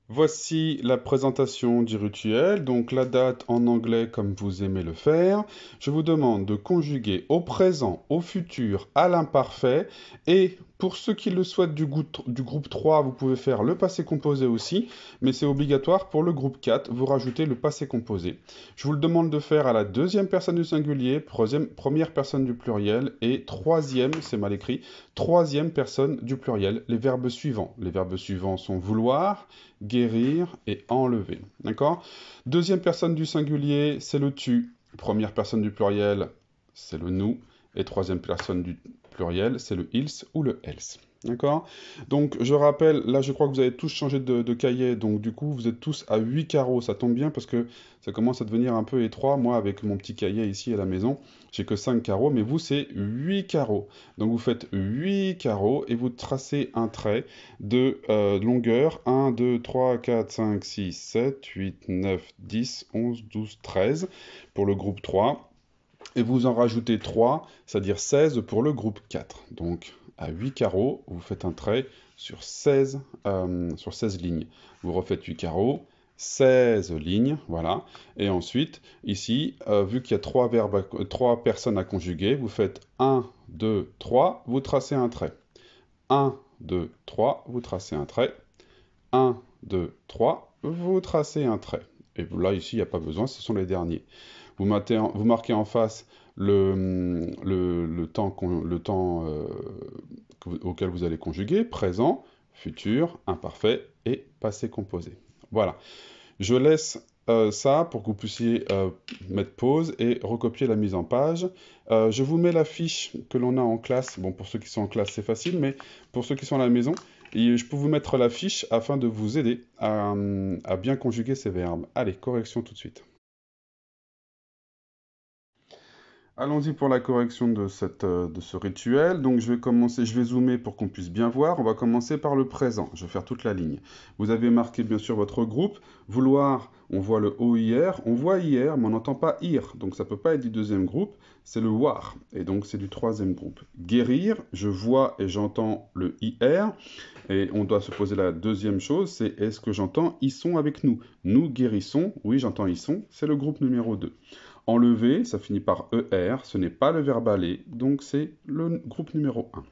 Voici la présentation du rituel, donc la date en anglais comme vous aimez le faire. Je vous demande de conjuguer au présent, au futur, à l'imparfait. Et pour ceux qui le souhaitent du groupe 3, vous pouvez faire le passé composé aussi, mais c'est obligatoire pour le groupe 4, vous rajoutez le passé composé. Je vous le demande de faire à la deuxième personne du singulier, première personne du pluriel et troisième, c'est mal écrit, troisième personne du pluriel, les verbes suivants. Les verbes suivants sont vouloir, guérir et enlever. D'accord? Deuxième personne du singulier, c'est le tu. Première personne du pluriel, c'est le nous. Et troisième personne du pluriel, c'est le ils ou le else. D'accord? Donc, je rappelle, là, je crois que vous avez tous changé de cahier. Donc, du coup, vous êtes tous à 8 carreaux. Ça tombe bien parce que ça commence à devenir un peu étroit. Moi, avec mon petit cahier ici à la maison, j'ai que 5 carreaux. Mais vous, c'est 8 carreaux. Donc, vous faites 8 carreaux et vous tracez un trait de longueur 1, 2, 3, 4, 5, 6, 7, 8, 9, 10, 11, 12, 13 pour le groupe 3. Et vous en rajoutez 3, c'est-à-dire 16 pour le groupe 4. Donc à 8 carreaux, vous faites un trait sur 16 lignes. Vous refaites 8 carreaux, 16 lignes, voilà. Et ensuite, ici, vu qu'il y a 3 personnes à conjuguer, vous faites 1, 2, 3, vous tracez un trait. 1, 2, 3, vous tracez un trait. 1, 2, 3, vous tracez un trait. Et là, ici, il n'y a pas besoin, ce sont les derniers. Vous marquez en face le temps, auquel vous allez conjuguer, présent, futur, imparfait et passé composé. Voilà. Je laisse ça pour que vous puissiez mettre pause et recopier la mise en page. Je vous mets la fiche que l'on a en classe. Bon, pour ceux qui sont en classe, c'est facile, mais pour ceux qui sont à la maison, je peux vous mettre la fiche afin de vous aider à bien conjuguer ces verbes. Allez, correction tout de suite. Allons-y pour la correction de ce rituel. Donc je vais commencer, je vais zoomer pour qu'on puisse bien voir. On va commencer par le présent. Je vais faire toute la ligne. Vous avez marqué bien sûr votre groupe. Vouloir, on voit le OIR. On voit IR, mais on n'entend pas IR. Donc ça ne peut pas être du deuxième groupe. C'est le WAR. Et donc c'est du troisième groupe. Guérir, je vois et j'entends le IR. Et on doit se poser la deuxième chose, c'est est-ce que j'entends ils sont avec nous? Nous guérissons, oui j'entends ils sont, c'est le groupe numéro 2. Enlever, ça finit par ER, ce n'est pas le verbe aller, donc c'est le groupe numéro 1.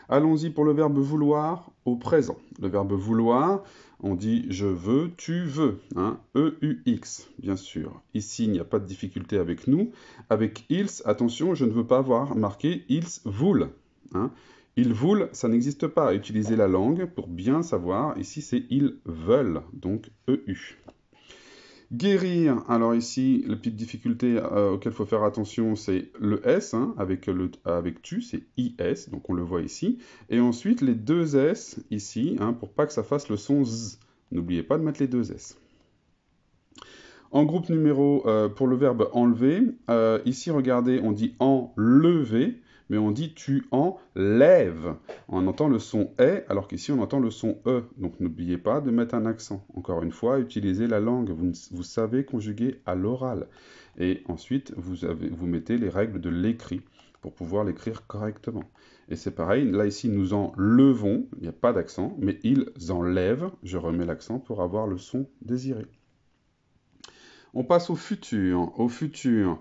Allons-y pour le verbe vouloir au présent. Le verbe vouloir, on dit je veux, tu veux, hein, E-U-X, bien sûr. Ici, il n'y a pas de difficulté avec nous. Avec ils, attention, je ne veux pas avoir marqué ils voulent. Hein. Ils voulent, ça n'existe pas. Utilisez la langue pour bien savoir. Ici, c'est ils veulent, donc EU. Guérir, alors ici, la petite difficulté auquel il faut faire attention, c'est le S, hein, avec tu, c'est IS, donc on le voit ici. Et ensuite, les deux S ici, hein, pour pas que ça fasse le son Z. N'oubliez pas de mettre les deux S. En groupe numéro, pour le verbe enlever, ici, regardez, on dit enlever, mais on dit tu enlèves. On entend le son est, alors qu'ici, on entend le son e. Donc, n'oubliez pas de mettre un accent. Encore une fois, utilisez la langue. Vous savez conjuguer à l'oral. Et ensuite, vous mettez les règles de l'écrit pour pouvoir l'écrire correctement. Et c'est pareil, là ici nous enlevons, il n'y a pas d'accent, mais ils enlèvent, je remets l'accent pour avoir le son désiré. On passe au futur. Au futur.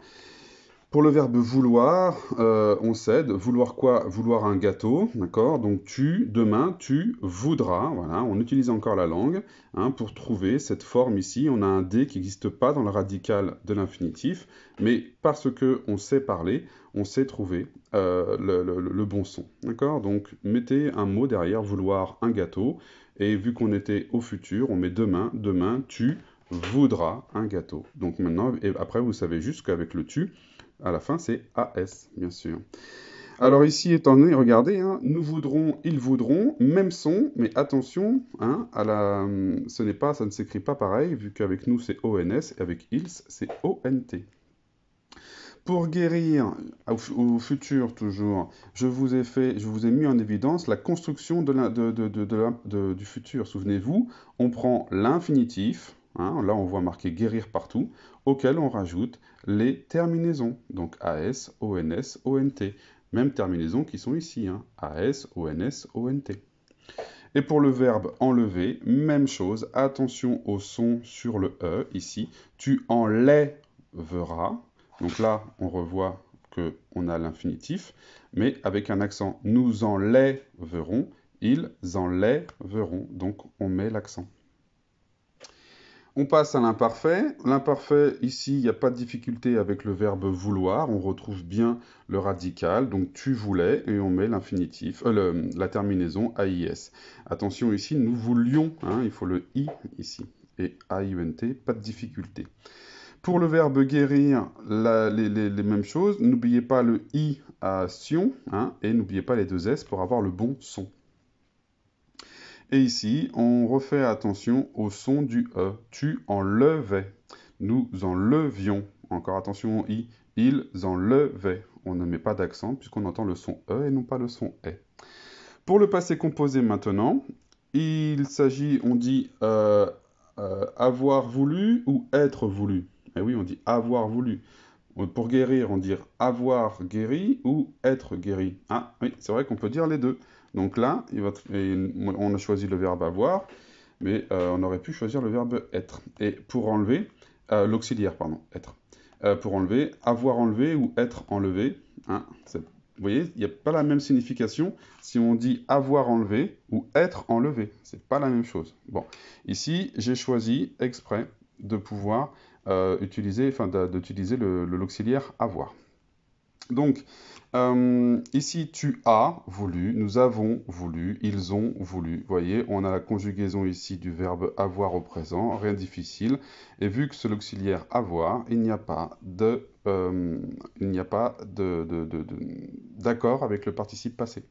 Pour le verbe vouloir, on cède. Vouloir quoi? Vouloir un gâteau, d'accord? Donc tu, demain, tu voudras. Voilà, on utilise encore la langue hein, pour trouver cette forme ici. On a un D qui n'existe pas dans le radical de l'infinitif, mais parce que on sait parler, on sait trouver le bon son, d'accord? Donc mettez un mot derrière vouloir un gâteau, et vu qu'on était au futur, on met demain, demain, tu voudras un gâteau. Donc maintenant, et après, vous savez juste qu'avec le tu, à la fin, c'est AS, bien sûr. Alors ici, étant donné, regardez, hein, nous voudrons, ils voudront, même son, mais attention, hein, ça ne s'écrit pas pareil, vu qu'avec nous, c'est ONS, et avec ils, c'est ONT. Pour guérir, au futur toujours, je vous ai mis en évidence la construction du futur. Souvenez-vous, on prend l'infinitif, hein, là on voit marqué guérir partout, auquel on rajoute les terminaisons, donc AS, ONS, ONT. Même terminaisons qui sont ici, hein, AS, ONS, ONT. Et pour le verbe enlever, même chose, attention au son sur le E ici. Tu enlèveras. Donc là, on revoit qu'on a l'infinitif, mais avec un accent. Nous enlèverons, ils enlèveront. Donc on met l'accent. On passe à l'imparfait. L'imparfait, ici, il n'y a pas de difficulté avec le verbe vouloir. On retrouve bien le radical. Donc, tu voulais, et on met l'infinitif, la terminaison AIS. Attention ici, nous voulions, hein, il faut le I ici. Et AINT, pas de difficulté. Pour le verbe guérir, les mêmes choses. N'oubliez pas le I à sion, hein, et n'oubliez pas les deux S pour avoir le bon son. Et ici, on refait attention au son du E. Tu enlevais. Nous enlevions. Encore attention au I. Ils enlevaient. On ne met pas d'accent puisqu'on entend le son E et non pas le son E. Pour le passé composé maintenant, il s'agit, on dit avoir voulu ou être voulu. Et oui, on dit avoir voulu. Pour guérir, on dit avoir guéri ou être guéri. Ah oui, c'est vrai qu'on peut dire les deux. Donc là, on a choisi le verbe avoir, mais on aurait pu choisir le verbe être. Et pour enlever, l'auxiliaire, pardon, être. Pour enlever, avoir enlevé ou être enlevé. Hein, vous voyez, il n'y a pas la même signification si on dit avoir enlevé ou être enlevé. C'est pas la même chose. Bon, ici, j'ai choisi exprès de pouvoir d'utiliser l'auxiliaire avoir. Donc, ici, tu as voulu, nous avons voulu, ils ont voulu. Vous voyez, on a la conjugaison ici du verbe avoir au présent, rien de difficile. Et vu que c'est l'auxiliaire avoir, il n'y a pas d'accord avec le participe passé.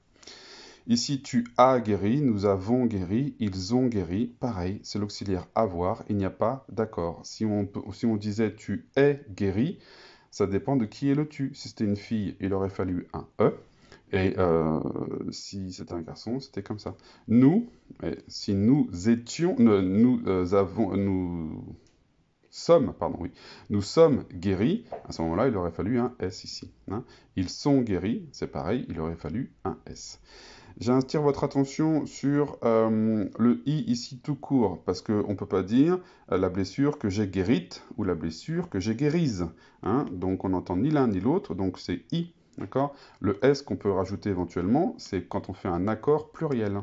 Ici, tu as guéri, nous avons guéri, ils ont guéri. Pareil, c'est l'auxiliaire avoir, il n'y a pas d'accord. Si on disait tu es guéri, ça dépend de qui est le tu. Si c'était une fille, il aurait fallu un E. Et si c'était un garçon, c'était comme ça. Nous, si nous étions, nous sommes, pardon, oui, nous sommes guéris, à ce moment-là, il aurait fallu un S ici. Hein. Ils sont guéris, c'est pareil, il aurait fallu un S. J'attire votre attention sur le i ici tout court, parce qu'on ne peut pas dire la blessure que j'ai guérite ou la blessure que j'ai guérise. Hein. Donc on n'entend ni l'un ni l'autre, donc c'est i. D'accord. Le s qu'on peut rajouter éventuellement, c'est quand on fait un accord pluriel.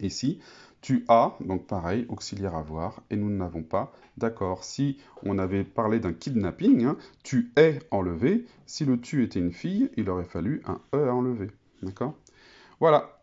Ici, tu as, donc pareil, auxiliaire avoir, et nous n'avons pas d'accord. Si on avait parlé d'un kidnapping, hein, tu es enlevé, si le tu était une fille, il aurait fallu un e à enlever. D'accord. Voilà,